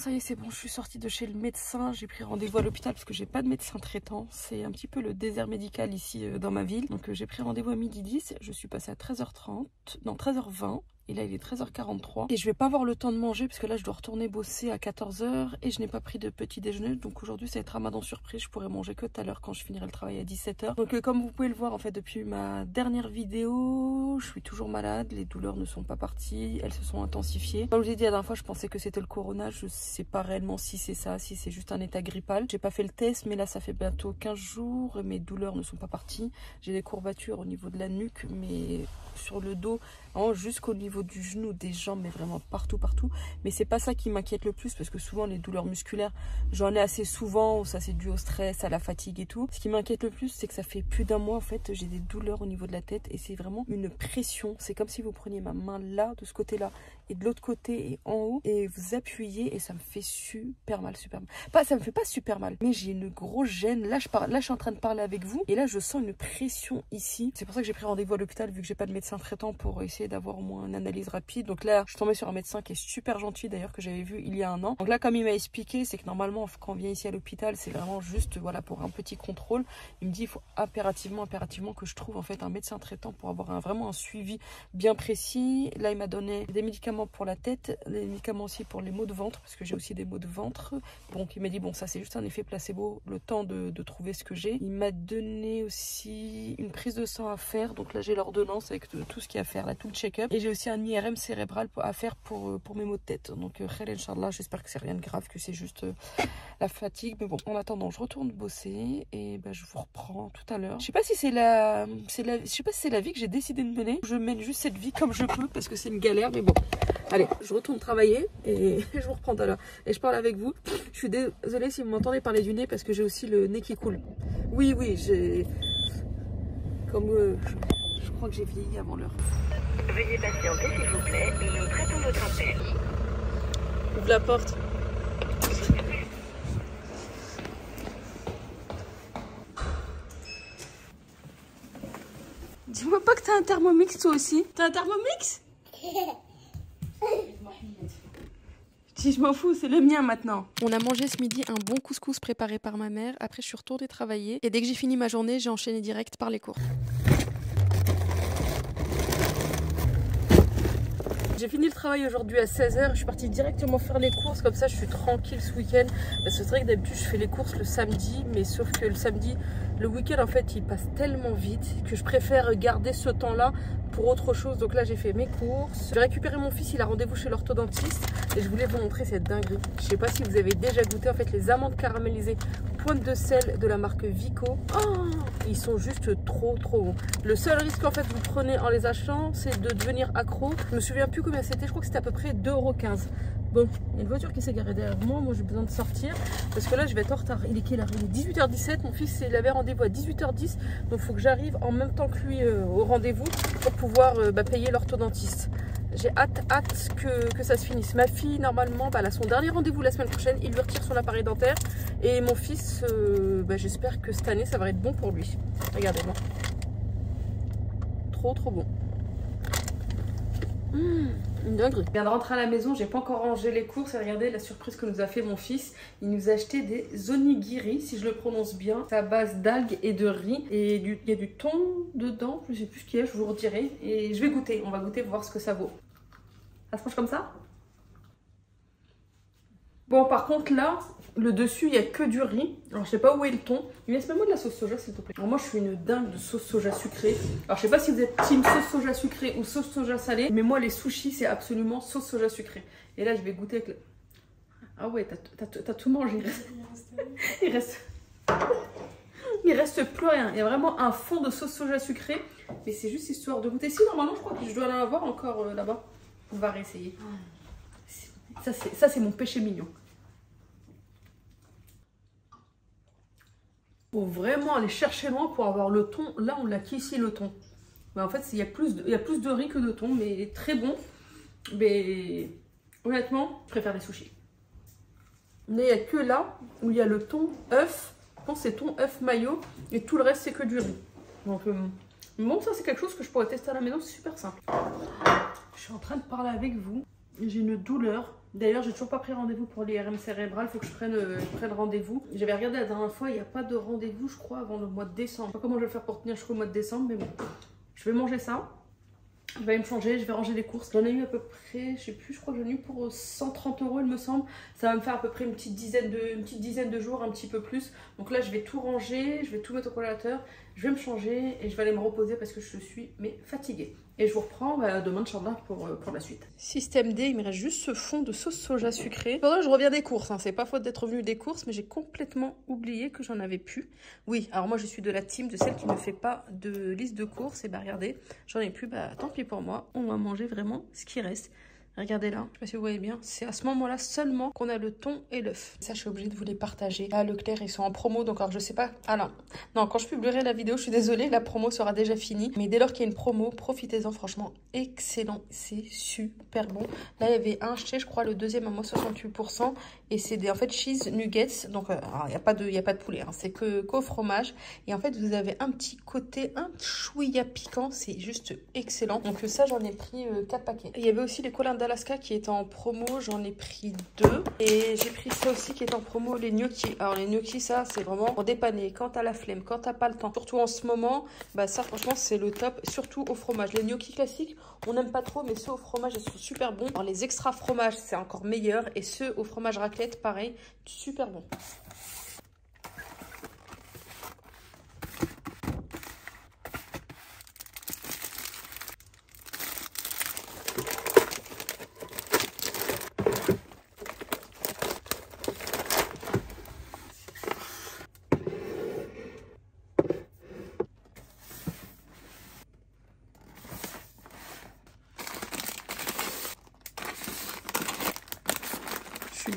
ça y est, c'est bon, je suis sortie de chez le médecin. J'ai pris rendez-vous à l'hôpital parce que j'ai pas de médecin traitant. C'est un petit peu le désert médical ici dans ma ville. Donc j'ai pris rendez-vous à 12h10. Je suis passée à 13h30, non 13h20. Et là, il est 13h43. Et je vais pas avoir le temps de manger parce que là, je dois retourner bosser à 14h. Et je n'ai pas pris de petit déjeuner. Donc aujourd'hui, ça va être ramadan surprise. Je pourrai manger que tout à l'heure quand je finirai le travail à 17h. Donc comme vous pouvez le voir, en fait, depuis ma dernière vidéo, je suis toujours malade. Les douleurs ne sont pas parties. Elles se sont intensifiées. Comme je vous ai dit la dernière fois, je pensais que c'était le corona. Je sais pas réellement si c'est ça, si c'est juste un état grippal. J'ai pas fait le test, mais là, ça fait bientôt 15 jours. Et mes douleurs ne sont pas parties. J'ai des courbatures au niveau de la nuque, mais sur le dos, jusqu'au niveau du genou, des jambes, mais vraiment partout. Mais c'est pas ça qui m'inquiète le plus parce que souvent les douleurs musculaires, j'en ai assez souvent, ça c'est dû au stress, à la fatigue et tout. Ce qui m'inquiète le plus, c'est que ça fait plus d'un mois en fait, j'ai des douleurs au niveau de la tête et c'est vraiment une pression. C'est comme si vous preniez ma main là, de ce côté-là, et de l'autre côté et en haut, et vous appuyez et ça me fait super mal. Pas, ça me fait pas super mal, mais j'ai une grosse gêne. Là, je suis en train de parler avec vous et là, je sens une pression ici. C'est pour ça que j'ai pris rendez-vous à l'hôpital vu que j'ai pas de médecin traitant pour essayer d'avoir au moins une analyse rapide. Donc là, je suis tombée sur un médecin qui est super gentil d'ailleurs, que j'avais vu il y a un an. Donc là, comme il m'a expliqué, c'est que normalement, quand on vient ici à l'hôpital, c'est vraiment juste voilà pour un petit contrôle. Il me dit il faut impérativement que je trouve en fait un médecin traitant pour avoir vraiment un suivi bien précis. Là, il m'a donné des médicaments pour la tête, des médicaments aussi pour les maux de ventre, parce que j'ai aussi des maux de ventre. Donc il m'a dit bon, ça c'est juste un effet placebo, le temps de trouver ce que j'ai. Il m'a donné aussi une prise de sang à faire, donc là j'ai l'ordonnance avec tout ce qu'il y a à faire, là tout le check-up. Et j'ai aussi un IRM cérébral à faire pour mes maux de tête. Donc khair Inch'Allah, j'espère que c'est rien de grave, que c'est juste la fatigue. Mais bon, en attendant, je retourne bosser et je vous reprends tout à l'heure. Je sais pas si c'est la vie que j'ai décidé de mener. Je mène juste cette vie comme je peux parce que c'est une galère, mais bon. Allez, je retourne travailler et je vous reprends tout à l'heure. Et je parle avec vous. Je suis désolée si vous m'entendez parler du nez parce que j'ai aussi le nez qui coule. Oui, j'ai... Comme je crois que j'ai vieilli avant l'heure. Veuillez patienter s'il vous plaît, nous traitons votre appel. Ouvre la porte. Dis-moi pas que t'as un thermomix toi aussi. T'as un thermomix? Si je m'en fous, c'est le mien maintenant. On a mangé ce midi un bon couscous préparé par ma mère. Après, je suis retournée travailler. Et dès que j'ai fini ma journée, j'ai enchaîné direct par les cours. J'ai fini le travail aujourd'hui à 16h. Je suis partie directement faire les courses. Comme ça, je suis tranquille ce week-end. Parce que c'est vrai que d'habitude, je fais les courses le samedi. Mais sauf que le samedi, le week-end, en fait, il passe tellement vite que je préfère garder ce temps-là pour autre chose. Donc là, j'ai fait mes courses. J'ai récupéré mon fils. Il a rendez-vous chez l'orthodontiste. Et je voulais vous montrer cette dinguerie. Je sais pas si vous avez déjà goûté en fait les amandes caramélisées pointe de sel de la marque Vico. Oh, ils sont juste trop bons. Le seul risque en fait que vous prenez en les achetant, c'est de devenir accro. Je me souviens plus combien c'était, je crois que c'était à peu près 2,15 €. Bon, il y a une voiture qui s'est garée derrière moi, j'ai besoin de sortir parce que là je vais être en retard. Il est quelle heure? Il est 18h17, mon fils il avait rendez-vous à 18h10, donc il faut que j'arrive en même temps que lui au rendez-vous pour pouvoir payer l'orthodontiste. J'ai hâte que ça se finisse. Ma fille, normalement, elle a son dernier rendez-vous la semaine prochaine. Il lui retire son appareil dentaire. Et mon fils, j'espère que cette année, ça va être bon pour lui. Regardez-moi. Trop bon. Une dinguerie. Je viens de rentrer à la maison, j'ai pas encore rangé les courses. Et regardez la surprise que nous a fait mon fils. Il nous a acheté des onigiri, si je le prononce bien. C'est à base d'algues et de riz. Et il y a du thon dedans. Je sais plus ce qu'il y a, je vous redirai. Et je vais goûter. On va goûter, voir ce que ça vaut. Ça se mange comme ça? Bon, par contre, là, le dessus, il n'y a que du riz. Alors, je sais pas où est le thon. Mets-moi de la sauce soja, s'il te plaît. Alors, moi, je suis une dingue de sauce soja sucrée. Alors, je sais pas si vous êtes team sauce soja sucrée ou sauce soja salée. Mais moi, les sushis, c'est absolument sauce soja sucrée. Et là, je vais goûter avec le... Ah ouais, t'as tout mangé. Il reste plus rien. Il y a vraiment un fond de sauce soja sucrée. Mais c'est juste histoire de goûter. Si, normalement, je crois que je dois en avoir encore là-bas. On va réessayer. Ça, c'est mon péché mignon. Faut vraiment aller chercher loin pour avoir le thon. Là, on l'a qu'ici, le thon. Mais en fait, il y a plus de riz que de thon, mais très bon. Mais honnêtement, je préfère les sushis. Mais il n'y a que là où il y a le thon œuf. Je pense que c'est thon œuf mayo. Et tout le reste, c'est que du riz. Donc, bon, ça, c'est quelque chose que je pourrais tester à la maison. C'est super simple. Je suis en train de parler avec vous. J'ai une douleur D'ailleurs, j'ai toujours pas pris rendez-vous pour l'IRM cérébral, faut que je prenne rendez-vous. J'avais regardé la dernière fois, il n'y a pas de rendez-vous, je crois, avant le mois de décembre. Je sais pas comment je vais faire pour tenir jusqu'au mois de décembre, mais bon. Je vais manger ça. Je vais aller me changer, je vais ranger les courses. J'en ai eu à peu près, je sais plus, je crois que j'en ai eu pour 130 € il me semble. Ça va me faire à peu près une petite dizaine de jours, un petit peu plus. Donc là, je vais tout ranger, je vais tout mettre au congélateur. Je vais me changer et je vais aller me reposer parce que je suis fatiguée. Et je vous reprends demain, Inch'Allah, pour la suite. Système D, il me reste juste ce fond de sauce soja sucrée. Pendant je reviens des courses, hein. C'est pas faute d'être revenu des courses, mais j'ai complètement oublié que j'en avais plus. Oui, alors moi je suis de la team de celle qui ne fait pas de liste de courses. Et bah regardez, j'en ai plus, bah tant pis pour moi. On va manger vraiment ce qui reste. Regardez là, je sais pas si vous voyez bien, c'est à ce moment-là seulement qu'on a le thon et l'œuf. Ça, je suis obligée de vous les partager. Là, Leclerc, ils sont en promo, donc alors je sais pas. Ah non, quand je publierai la vidéo, je suis désolée, la promo sera déjà finie. Mais dès lors qu'il y a une promo, profitez-en, franchement, excellent, c'est super bon. Là, il y avait un acheté, je crois, le deuxième à moins 68%. Et c'est des, en fait, cheese nuggets. Donc, il n'y a pas de poulet, hein, c'est qu'au fromage. Et en fait, vous avez un petit côté, un chouïa piquant, c'est juste excellent. Donc ça, j'en ai pris 4 paquets. Et il y avait aussi les colins d'Alaska qui étaient en promo, j'en ai pris 2. Et j'ai pris ça aussi qui est en promo, les gnocchis. Alors les gnocchis, ça, c'est vraiment pour dépanner quand t'as la flemme, quand t'as pas le temps. Surtout en ce moment, bah ça, franchement, c'est le top, surtout au fromage. Les gnocchis classiques, on n'aime pas trop, mais ceux au fromage, ils sont super bons. Alors les extra fromages, c'est encore meilleur. Et ceux au fromage raclette, pareil, super bons.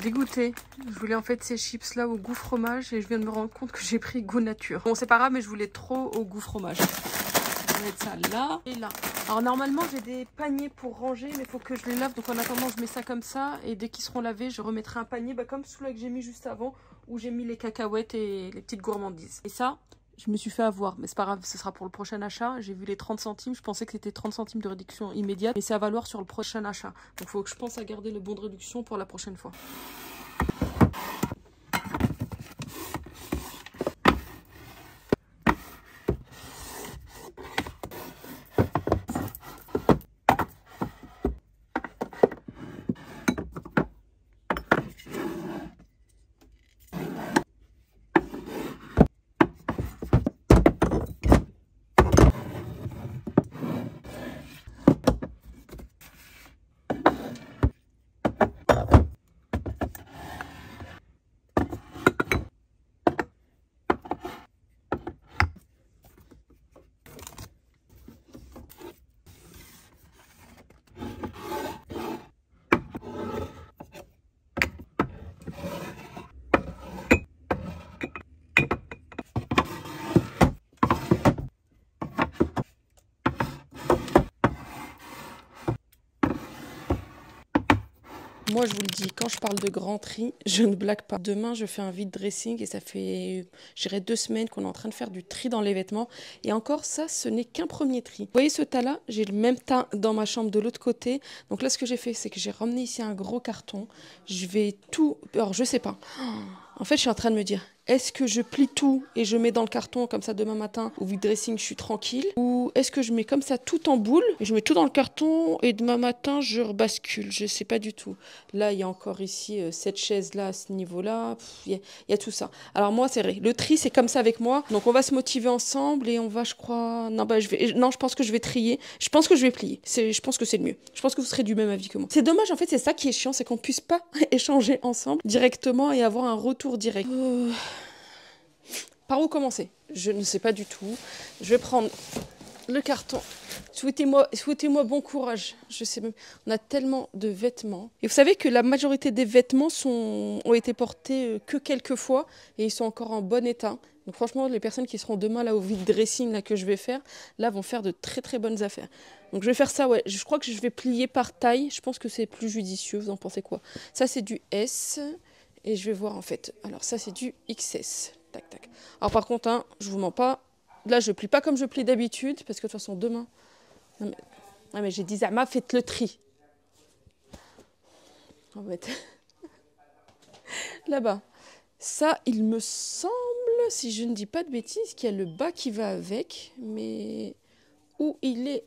Dégoûtée. Je voulais en fait ces chips là au goût fromage et je viens de me rendre compte que j'ai pris goût nature. Bon, c'est pas grave, mais je voulais trop au goût fromage. Je vais mettre ça là et là. Alors normalement j'ai des paniers pour ranger, mais il faut que je les lave. Donc en attendant je mets ça comme ça et dès qu'ils seront lavés je remettrai un panier comme celui que j'ai mis juste avant où j'ai mis les cacahuètes et les petites gourmandises. Et ça, je me suis fait avoir, mais c'est pas grave, ce sera pour le prochain achat. J'ai vu les 30 centimes, je pensais que c'était 30 centimes de réduction immédiate, mais c'est à valoir sur le prochain achat. Donc il faut que je pense à garder le bon de réduction pour la prochaine fois. Moi, je vous le dis, quand je parle de grand tri, je ne blague pas. Demain, je fais un vide dressing et ça fait, je dirais, 2 semaines qu'on est en train de faire du tri dans les vêtements. Et encore, ça, ce n'est qu'un premier tri. Vous voyez ce tas-là? J'ai le même tas dans ma chambre de l'autre côté. Donc là, ce que j'ai fait, c'est que j'ai ramené ici un gros carton. Je vais tout... Alors, je sais pas. En fait, je suis en train de me dire, est-ce que je plie tout et je mets dans le carton comme ça demain matin au vide dressing, je suis tranquille? Ou est-ce que je mets comme ça tout en boule et je mets tout dans le carton et demain matin, je rebascule? Je sais pas du tout. Là, il y a encore ici cette chaise-là à ce niveau-là. Il y a tout ça. Alors moi, c'est vrai. Le tri, c'est comme ça avec moi. Donc, on va se motiver ensemble et on va, je crois... Non, je pense que je vais trier. Je pense que je vais plier. Je pense que c'est le mieux. Je pense que vous serez du même avis que moi. C'est dommage, en fait, c'est ça qui est chiant, c'est qu'on puisse pas échanger ensemble directement et avoir un retour direct. Par où commencer? Je ne sais pas du tout. Je vais prendre le carton. Souhaitez-moi bon courage. Je sais même. On a tellement de vêtements. Et vous savez que la majorité des vêtements ont été portés que quelques fois et ils sont encore en bon état. Donc franchement, les personnes qui seront demain là au vide dressing là, que je vais faire, là vont faire de très très bonnes affaires. Donc je vais faire ça, ouais. Je crois que je vais plier par taille. Je pense que c'est plus judicieux. Vous en pensez quoi? Ça c'est du S. Et je vais voir en fait. Alors ça c'est du XS. Tac tac. Alors par contre, hein, je vous mens pas. Là je plie pas comme je plie d'habitude. Parce que de toute façon demain... Non mais j'ai dit Zama, faites le tri. On va mettre là-bas. Ça, il me semble, si je ne dis pas de bêtises, qu'il y a le bas qui va avec. Mais où il est,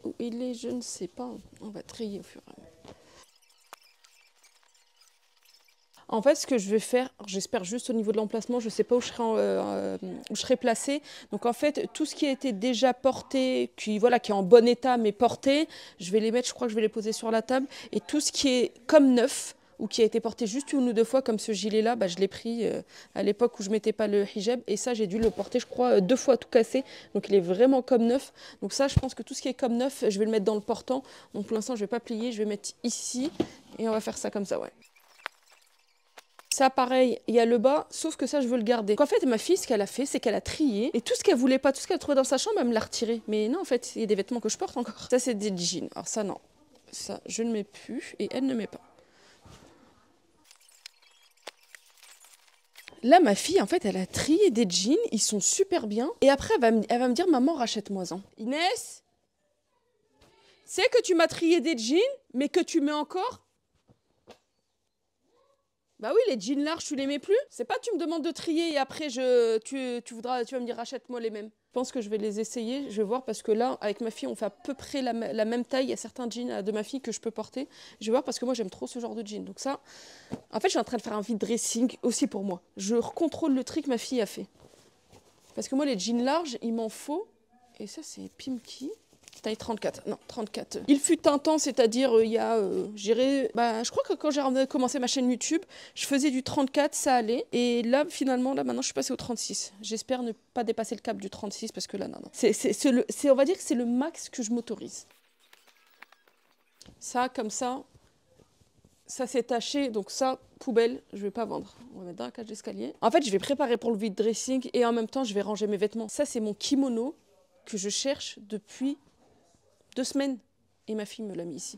je ne sais pas. On va trier au fur et à mesure. En fait, ce que je vais faire, j'espère juste au niveau de l'emplacement, je ne sais pas où je serai placée. Donc en fait, tout ce qui a été déjà porté, qui est en bon état mais porté, je vais les mettre, je crois que je vais les poser sur la table. Et tout ce qui est comme neuf, ou qui a été porté juste une ou deux fois, comme ce gilet-là, je l'ai pris à l'époque où je ne mettais pas le hijab. Et ça, j'ai dû le porter, je crois, 2 fois tout cassé. Donc il est vraiment comme neuf. Donc ça, je pense que tout ce qui est comme neuf, je vais le mettre dans le portant. Donc pour l'instant, je ne vais pas plier, je vais mettre ici. Et on va faire ça comme ça, ouais. Ça, pareil, il y a le bas, sauf que ça, je veux le garder. Donc, en fait, ma fille, ce qu'elle a fait, c'est qu'elle a trié. Et tout ce qu'elle voulait pas, tout ce qu'elle trouvait dans sa chambre, elle me l'a retiré. Mais non, en fait, il y a des vêtements que je porte encore. Ça, c'est des jeans. Alors ça, non. Ça, je ne mets plus. Et elle ne met pas. Là, ma fille, en fait, elle a trié des jeans. Ils sont super bien. Et après, elle va me dire, maman, rachète-moi-en. Inès, c'est que tu m'as trié des jeans, mais que tu mets encore. Bah oui, les jeans larges, tu les mets plus. C'est pas tu me demandes de trier et après tu vas me dire rachète-moi les mêmes. Je pense que je vais les essayer, je vais voir parce que là, avec ma fille, on fait à peu près la même taille. Il y a certains jeans de ma fille que je peux porter. Je vais voir parce que moi, j'aime trop ce genre de jeans. Donc ça, en fait, je suis en train de faire un vide dressing aussi pour moi. Je contrôle le tri que ma fille a fait. Parce que moi, les jeans larges, il m'en faut. Et ça, c'est Pimki. Taille 34, non 34. Il fut un temps, c'est-à-dire il y a, je crois que quand j'ai commencé ma chaîne YouTube, je faisais du 34, ça allait. Et là, finalement, maintenant, je suis passée au 36. J'espère ne pas dépasser le cap du 36 parce que là, non. On va dire que c'est le max que je m'autorise. Ça, comme ça s'est taché, donc ça, poubelle, je vais pas vendre. On va mettre dans la cage d'escalier. En fait, je vais préparer pour le vide dressing et en même temps, je vais ranger mes vêtements. Ça, c'est mon kimono que je cherche depuis 2 semaines. Et ma fille me l'a mis ici.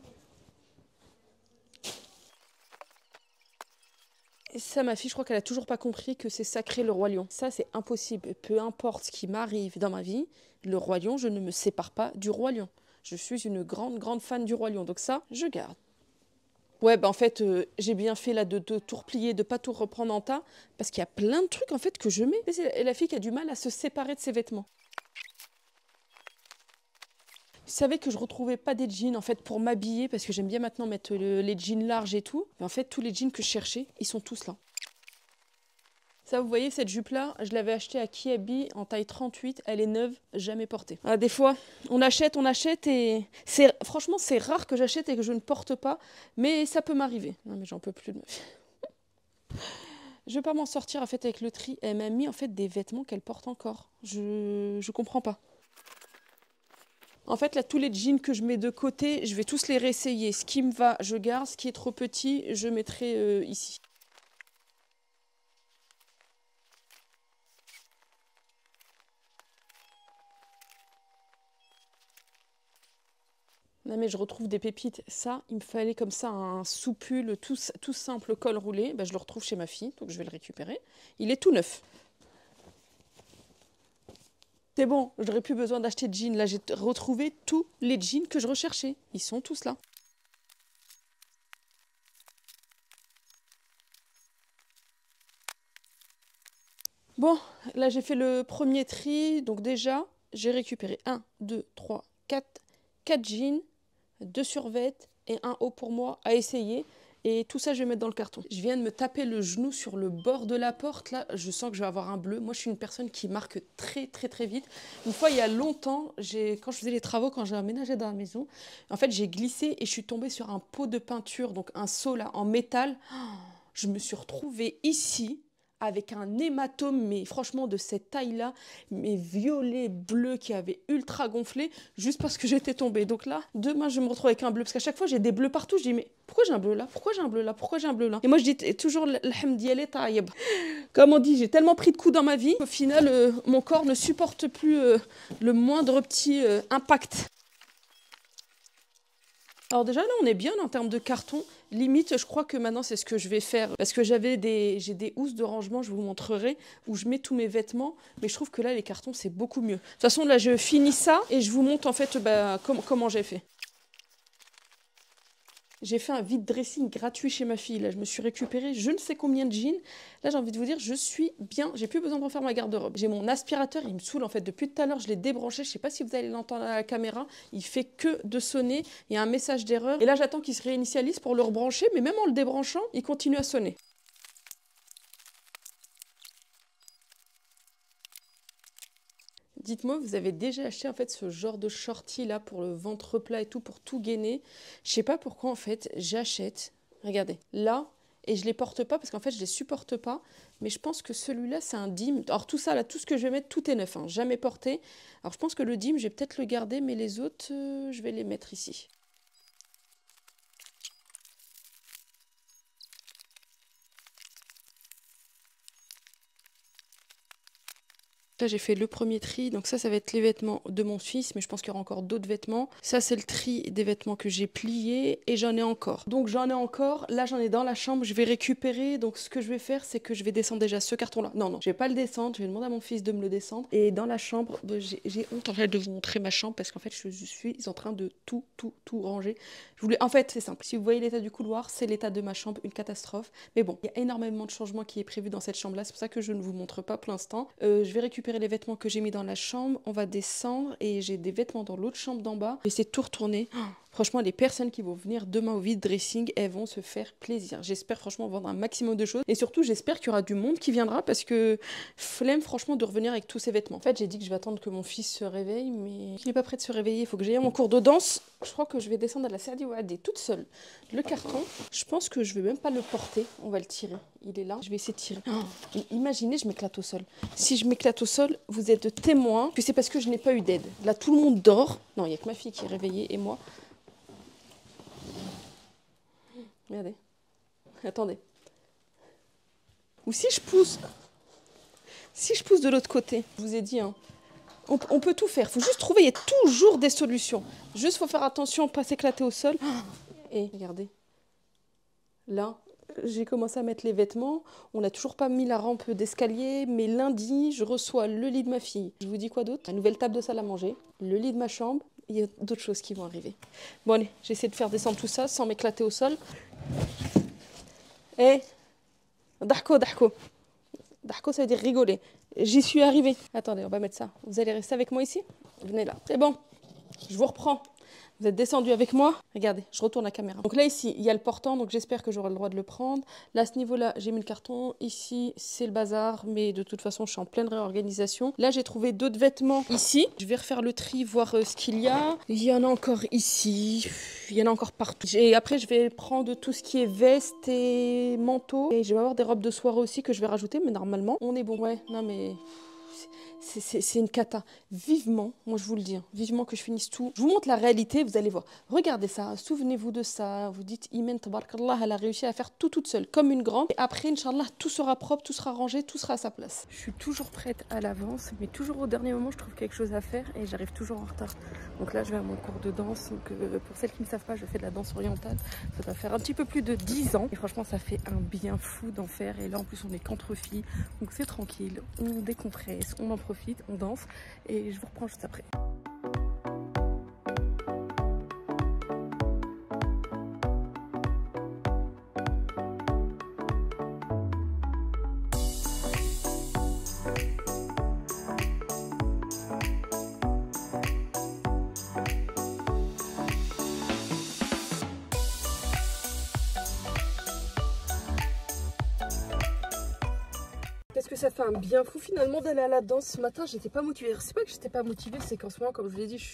Et ça, ma fille, je crois qu'elle a toujours pas compris que c'est sacré le roi lion. Ça, c'est impossible. Peu importe ce qui m'arrive dans ma vie, le roi lion, je ne me sépare pas du roi lion. Je suis une grande fan du roi lion. Donc ça, je garde. Ouais, en fait, j'ai bien fait là de tout replier, de pas tout reprendre en tas. Parce qu'il y a plein de trucs, en fait, que je mets. C'est la fille qui a du mal à se séparer de ses vêtements. Je savais que je retrouvais pas des jeans en fait pour m'habiller parce que j'aime bien maintenant mettre les jeans larges et tout. Mais en fait, tous les jeans que je cherchais, ils sont tous là. Ça, vous voyez, cette jupe-là, je l'avais achetée à Kiabi en taille 38. Elle est neuve, jamais portée. Ah, des fois, on achète et... Franchement, c'est rare que j'achète et que je ne porte pas. Mais ça peut m'arriver. Non, mais j'en peux plus de ma vie. Je vais pas m'en sortir en fait avec le tri. Elle m'a mis en fait des vêtements qu'elle porte encore. Je comprends pas. En fait, là, tous les jeans que je mets de côté, je vais tous les réessayer. Ce qui me va, je garde. Ce qui est trop petit, je mettrai ici. Non, mais je retrouve des pépites. Ça, il me fallait comme ça un soupule, tout simple col roulé. Je le retrouve chez ma fille, donc je vais le récupérer. Il est tout neuf. C'est bon, je n'aurais plus besoin d'acheter de jeans. Là, j'ai retrouvé tous les jeans que je recherchais. Ils sont tous là. Bon, là, j'ai fait le premier tri. Donc déjà, j'ai récupéré 1, 2, 3, 4 jeans, 2 survêtements et un haut pour moi à essayer. Et tout ça, je vais mettre dans le carton. Je viens de me taper le genou sur le bord de la porte. Là, je sens que je vais avoir un bleu. Moi, je suis une personne qui marque très vite. Une fois, il y a longtemps, quand je faisais les travaux, quand j'ai aménagé dans la maison, en fait, j'ai glissé et je suis tombée sur un pot de peinture, donc un seau là, en métal. Je me suis retrouvée ici avec un hématome, mais franchement de cette taille-là, mais violet, bleu, qui avait ultra gonflé, juste parce que j'étais tombée. Donc là, demain, je vais me retrouver avec un bleu, parce qu'à chaque fois, j'ai des bleus partout. Je dis, mais pourquoi j'ai un bleu là? Pourquoi j'ai un bleu là? Pourquoi j'ai un bleu là? Et moi, je dis toujours, l'hamdiyalet taïeb. Comme on dit, j'ai tellement pris de coups dans ma vie, au final, mon corps ne supporte plus le moindre petit impact. Alors déjà, là, on est bien en termes de carton. Limite, je crois que maintenant, c'est ce que je vais faire. Parce que j'ai des housses de rangement, je vous montrerai, où je mets tous mes vêtements. Mais je trouve que là, les cartons, c'est beaucoup mieux. De toute façon, là, je finis ça et je vous montre en fait comment j'ai fait. J'ai fait un vide dressing gratuit chez ma fille. Là, je me suis récupéré je ne sais combien de jeans. Là, j'ai envie de vous dire, je suis bien. J'ai plus besoin de refaire ma garde-robe. J'ai mon aspirateur, il me saoule en fait. Depuis tout à l'heure, je l'ai débranché. Je sais pas si vous allez l'entendre à la caméra. Il fait que de sonner. Il y a un message d'erreur. Et là, j'attends qu'il se réinitialise pour le rebrancher. Mais même en le débranchant, il continue à sonner. Dites-moi, vous avez déjà acheté en fait ce genre de shorty là pour le ventre plat et tout, pour tout gainer. Je sais pas pourquoi en fait j'achète, regardez, là, et je les porte pas parce qu'en fait je les supporte pas. Mais je pense que celui-là c'est un dim. Alors tout ça là, tout ce que je vais mettre, tout est neuf, hein, jamais porté. Alors je pense que le dim, je vais peut-être le garder, mais les autres, je vais les mettre ici. Là, j'ai fait le premier tri. Donc ça va être les vêtements de mon fils, mais je pense qu'il y aura encore d'autres vêtements. Ça, c'est le tri des vêtements que j'ai pliés et j'en ai encore. Donc j'en ai encore. Là, j'en ai dans la chambre. Je vais récupérer. Donc ce que je vais faire, c'est que je vais descendre déjà ce carton-là. Non, non, je vais pas le descendre. Je vais demander à mon fils de me le descendre. Et dans la chambre, j'ai honte en fait de vous montrer ma chambre parce qu'en fait, je suis en train de tout ranger. En fait, c'est simple. Si vous voyez l'état du couloir, c'est l'état de ma chambre, une catastrophe. Mais bon, il y a énormément de changements qui est prévu dans cette chambre-là. C'est pour ça que je ne vous montre pas pour l'instant. Je vais récupérer les vêtements que j'ai mis dans la chambre, on va descendre et j'ai des vêtements dans l'autre chambre d'en bas. Je vais essayer de tout retourner. Franchement, les personnes qui vont venir demain au vide dressing, elles vont se faire plaisir. J'espère franchement vendre un maximum de choses et surtout j'espère qu'il y aura du monde qui viendra parce que flemme franchement de revenir avec tous ces vêtements. En fait, j'ai dit que je vais attendre que mon fils se réveille, mais il n'est pas prêt de se réveiller. Il faut que j'aille à mon cours de danse. Je crois que je vais descendre à la Serdi Ouadé toute seule. Le carton, je pense que je vais même pas le porter. On va le tirer. Il est là. Je vais essayer de tirer. Imaginez, je m'éclate au sol. Si je m'éclate au sol, vous êtes témoin que c'est parce que je n'ai pas eu d'aide. Là, tout le monde dort. Non, il n'y a que ma fille qui est réveillée et moi. Regardez. Attendez. Ou si je pousse de l'autre côté, je vous ai dit, hein, on peut tout faire. Il faut juste trouver, il y a toujours des solutions. Juste, il faut faire attention, pas s'éclater au sol. Et regardez. Là, j'ai commencé à mettre les vêtements. On n'a toujours pas mis la rampe d'escalier. Mais lundi, je reçois le lit de ma fille. Je vous dis quoi d'autre? La nouvelle table de salle à manger. Le lit de ma chambre. Il y a d'autres choses qui vont arriver. Bon, allez, j'essaie de faire descendre tout ça sans m'éclater au sol. Eh, Darko. Darko, ça veut dire rigoler. J'y suis arrivée. Attendez, on va mettre ça. Vous allez rester avec moi ici? Venez là. C'est bon. Je vous reprends. Vous êtes descendu avec moi. Regardez, je retourne la caméra. Donc là, ici, il y a le portant, donc j'espère que j'aurai le droit de le prendre. Là, à ce niveau-là, j'ai mis le carton. Ici, c'est le bazar, mais de toute façon, je suis en pleine réorganisation. Là, j'ai trouvé d'autres vêtements ici. Je vais refaire le tri, voir ce qu'il y a. Il y en a encore ici. Il y en a encore partout. Et après, je vais prendre tout ce qui est veste et manteau. Et je vais avoir des robes de soirée aussi que je vais rajouter, mais normalement, on est bon. Ouais, non mais... C'est une cata. Vivement, moi je vous le dis, hein, vivement que je finisse tout. Je vous montre la réalité, vous allez voir. Regardez ça, souvenez-vous de ça. Vous dites, Imen, tabarakallah, elle a réussi à faire tout toute seule, comme une grande. Et après, Inch'Allah, tout sera propre, tout sera rangé, tout sera à sa place. Je suis toujours prête à l'avance, mais toujours au dernier moment, je trouve quelque chose à faire et j'arrive toujours en retard. Donc là, je vais à mon cours de danse. Donc, pour celles qui ne savent pas, je fais de la danse orientale. Ça va faire un petit peu plus de 10 ans. Et franchement, ça fait un bien fou d'en faire. Et là, en plus, on est qu'entre filles. Donc c'est tranquille, on décompresse, on en profite, on danse. Et je vous reprends juste après. Qu'est-ce que ça fait un bien fou finalement d'aller à la danse. Ce matin, j'étais pas motivée. C'est pas que j'étais pas motivée, c'est qu'en ce moment, comme je vous l'ai dit, je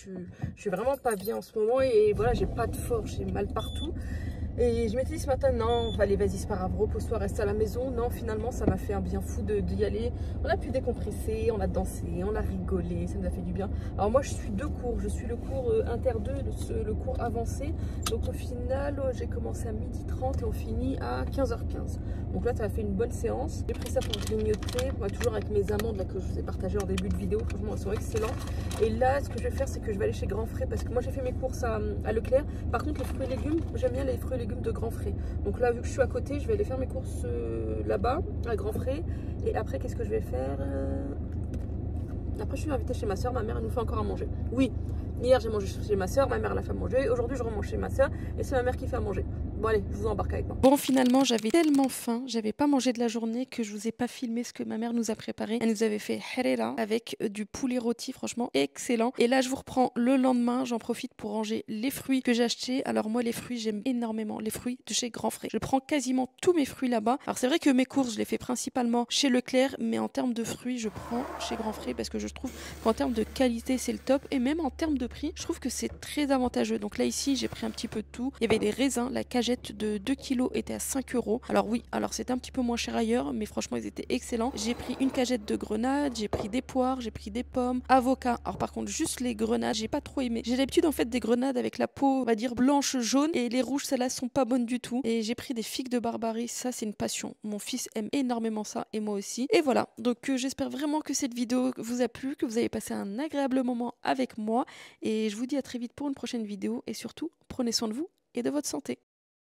suis vraiment pas bien en ce moment. Et voilà, j'ai pas de force, j'ai mal partout. Et je m'étais dit ce matin, non, allez, vas-y, c'est pas grave, repose-toi, reste à la maison. Non, finalement, ça m'a fait un bien fou d'y aller. On a pu décompresser, on a dansé, on a rigolé, ça nous a fait du bien. Alors moi, je suis deux cours. Je suis le cours inter 2, le cours avancé. Donc au final, j'ai commencé à 12h30 et on finit à 15h15. Donc là, ça a fait une bonne séance. J'ai pris ça pour grignoter, moi, toujours avec mes amandes là, que je vous ai partagées en début de vidéo. Franchement, elles sont excellentes. Et là, ce que je vais faire, c'est que je vais aller chez Grand Frais parce que moi, j'ai fait mes courses à Leclerc. Par contre, les fruits et légumes, j'aime bien les fruits et légumes de Grand Frais. Donc là, vu que je suis à côté, je vais aller faire mes courses là-bas, à Grand Frais. Et après, qu'est-ce que je vais faire? Après, je suis invitée chez ma soeur. Ma mère, elle nous fait encore à manger. Oui. Hier j'ai mangé chez ma soeur, ma mère l'a fait manger. Aujourd'hui je remange chez ma soeur et c'est ma mère qui fait à manger. Bon allez, je vous embarque avec moi. Bon finalement j'avais tellement faim, j'avais pas mangé de la journée que je vous ai pas filmé ce que ma mère nous a préparé. Elle nous avait fait harira avec du poulet rôti, franchement excellent. Et là je vous reprends le lendemain, j'en profite pour ranger les fruits que j'ai achetés. Alors moi les fruits j'aime énormément, les fruits de chez Grand Frais. Je prends quasiment tous mes fruits là-bas. Alors c'est vrai que mes courses je les fais principalement chez Leclerc, mais en termes de fruits je prends chez Grand Frais parce que je trouve qu'en termes de qualité c'est le top et même en termes de prix je trouve que c'est très avantageux. Donc là ici j'ai pris un petit peu de tout. Il y avait des raisins, la cagette de 2 kilos était à 5 euros. Alors oui, alors c'était un petit peu moins cher ailleurs, mais franchement ils étaient excellents. J'ai pris une cagette de grenades, j'ai pris des poires, j'ai pris des pommes, avocats. Alors par contre juste les grenades, j'ai pas trop aimé. J'ai l'habitude en fait des grenades avec la peau, on va dire blanche jaune, et les rouges celles-là sont pas bonnes du tout. Et j'ai pris des figues de Barbarie, ça c'est une passion. Mon fils aime énormément ça et moi aussi. Et voilà, donc j'espère vraiment que cette vidéo vous a plu, que vous avez passé un agréable moment avec moi et je vous dis à très vite pour une prochaine vidéo et surtout prenez soin de vous et de votre santé.